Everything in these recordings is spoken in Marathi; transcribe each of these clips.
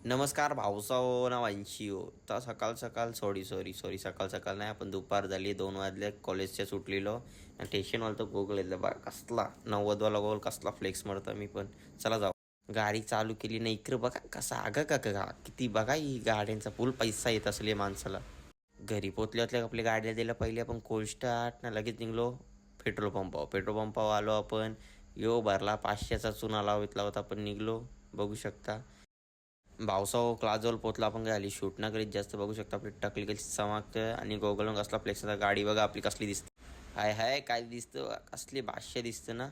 नमस्कार भाऊसाओ ना वांशीओ. तर सकाळ सकाळ सकाळ सकाळ नाही, आपण दुपार झाली 2 वाजले, कॉलेजच्या सुटलेलो. स्टेशनवाला तो गोगल येतला बा कसला 90वाला गोल कसला फ्लेक्स मारता मी पण. चला जाऊ. गाडी चालू केली ना, इकडं बघा कसा आगा का का किती बघा, ही गाड्यांचा फुल पैसा येत असले माणसाला. घरी पोचल्या आपल्या गाडीला दिलं पहिले आपण कोल्ड स्टार्ट ना, लगेच निघलो पेट्रोल पंपावर आलो आपण. यो भरला 500चा चुना लावितला होता, आपण निघलो. बघू शकता भावसाव क्लाजवळ पोचला आपण. काय आली शूट ना करीत जास्त, बघू शकता आपली टकली कशी चमकतं आणि गोगलून कसला फ्लेक्स. गाडी बघा आपली कसली दिसते. हाय हाय काय दिसतं, कसली भाष्य दिसतं ना.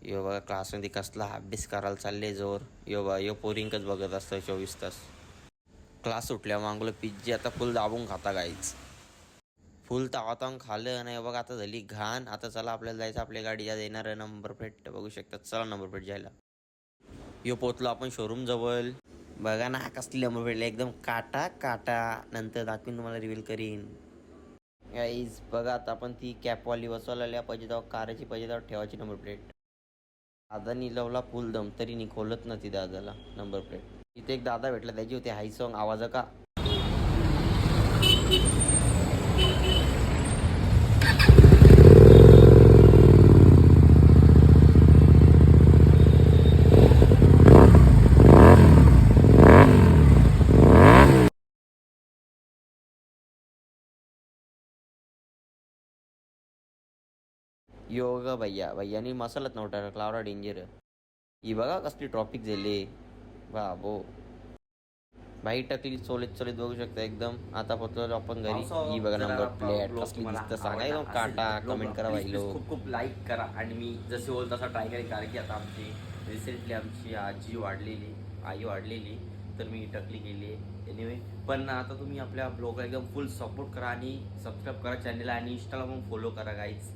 यो बघा क्लासमध्ये कसला अभ्यास करायला चालले जोर. यो बघा यो पोरिंकच बघत असतं 24 तास. क्लास सुटल्या मागलं पिझ्झी आता फुल दाबून खाता गाईच. फुल तावातावून खाल्लं नाही बघा, आता झाली घाण. आता चला आपल्याला जायचं, आपल्या गाडीला देणार नंबर प्लेट बघू शकता. चला नंबर प्लेट जायला. यो पोचलो आपण शोरूम जवळ. बघा ना कसली नंबर प्लेट एकदम काटा काटा. नंतर दाखवीन तुम्हाला, रिव्हील करीन. गाईज बघा आता आपण ती कॅपवाली बसवायला पाहिजे तेव्हा, काराची पाहिजे तेव्हा ठेवायची नंबर प्लेट. दादानी लावला फुल दम तरी नि खोलत ना ती दादाला नंबर प्लेट. इथे एक दादा भेटला, त्याची होती हाय सॉंग आवाज का. योग भैयानी मसालाच नव्हता टाकला, आवडा डेंजर. ही बघा कसली ट्रॉफिक झाली. बाबो भाई टकली चोलीत चोलीत बघू शकता एकदम. आता पोहोचलो आपण घरी. ही बघा नंबर प्लेट कसली दिसतं सांगा एकदम काटा. कमेंट करा भाई लोक. खूप खूप लाईक करा आणि मी जसे बोलतो तसा ट्राय करेन, कारण की आता आमची रिसेंटली आमची आई वाढलेली, तर मी टकली केली आहे एनिवे. पण आता तुम्ही आपल्या ब्लॉगला एकदम फुल सपोर्ट करा आणि सबस्क्राईब करा चॅनलला आणि इंस्टाला पण फॉलो करा गाईज.